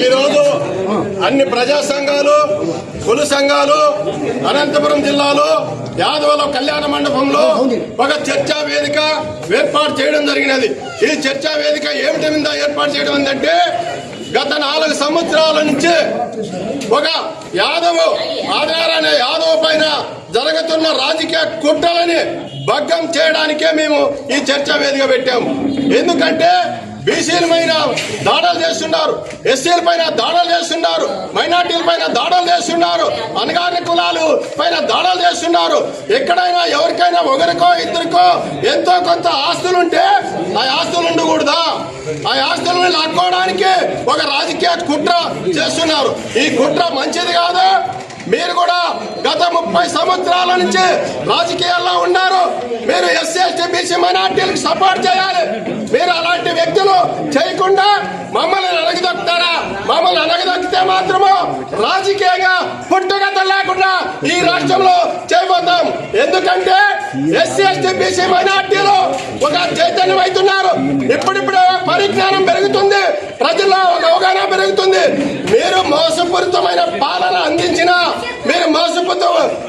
ఈరోజు అన్ని ప్రజా సంఘాలు కుల సంఘాలు అనంతపురం జిల్లాలో యాదవుల కళ్యాణ మండపంలో ఒక చర్చా వేదిక ఏర్పాటు చేయడం జరిగినది. ఈ చర్చా వేదిక ఏమిటి మీద ఏర్పాటు చేయడం ఏంటంటే, గత 4 సంవత్సరాల నుంచి ఒక యాదవ్ ఆధారాన్ని యాదవ్ పైన జరుగుతున్న రాజకీయ కుట్రలని భగ్గం చేయడానికే మేము ఈ చర్చా వేదిక పెట్టాము. ఎందుకంటే బీసీల పైన దాడులు చేస్తున్నారు, ఎస్సీల పైన దాడులు చేస్తున్నారు, మైనార్టీల పైన దాడులు చేస్తున్నారు, అనగారిన కులాలు పైన దాడులు చేస్తున్నారు. ఎక్కడైనా ఎవరికైనా ఒకరికో ఇద్దరికో ఎంతో కొంత ఆస్తులుంటే ఆ ఆస్తులు ఉండకూడదా? ఆ ఆస్తులను లాక్కోవడానికి ఒక రాజకీయ కుట్ర చేస్తున్నారు. ఈ కుట్ర మంచిది కాదు. మీరు కూడా గత 30 సంవత్సరాల నుంచి రాజకీయాల్లో ఉన్నారు. మీరు ఎస్సీ ఎస్టీ బీసీ మైనార్టీలకు సపోర్ట్ చేయాలి. మీరు అలాంటి వ్యక్తులు చేయకుండా మమ్మల్ని అనగదొక్కుతారా? మమ్మల్ని అనగదొక్కితే మాత్రము రాజకీయంగా పుట్టుగత లేకుండా ఈ రాష్ట్రంలో చేయబోతాం. ఎందుకంటే ఎస్సీ ఎస్టీ బీసీ మైనార్టీలు ఒక చైతన్యం అవుతున్నారు. ఇప్పుడిప్పుడే పరిజ్ఞానం పెరుగుతుంది, ప్రజల్లో ఒక అవగాహన పెరుగుతుంది. మీరు మోసపూరితమైన పాలన అందించినా, మీరు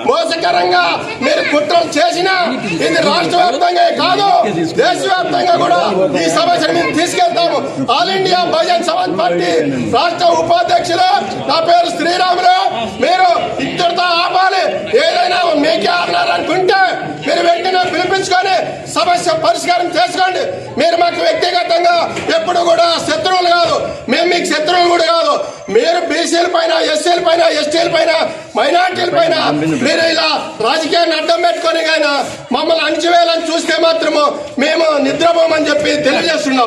మోసకరంగా మీరు కుట్రలు చేసినా, ఇది రాష్ట్ర వ్యాప్తంగా కాదు దేశవ్యాప్తంగా కూడా ఈ సమస్యను మేము తీసుకెళ్తాము. All India Bahujan Samaj party రాష్ట్ర ఉపాధ్యక్షులు నా పేరు శ్రీరాములు. మీరు ఇద్దరితో ఆపాలి. ఏదైనా మీకే అన్నారనుకుంటే మీరు వెంటనే పిలిపించుకొని సమస్య పరిష్కారం చేసుకోండి. మీరు మాకు వ్యక్తిగతంగా ఎప్పుడు కూడా శత్రువులు కాదు, మేము మీకు శత్రువులు కూడా కాదు. మీరు బీసీల పైన, ఎస్సీల పైన, ఎస్టీల పైన, మైనార్టీల పైన మీరు ఇలా రాజకీయాన్ని అడ్డం పెట్టుకొని కానీ మమ్మల్ని అణిచివేయాలని చూస్తే మాత్రము మేము నిద్రపోమని చెప్పి తెలియజేస్తున్నాం.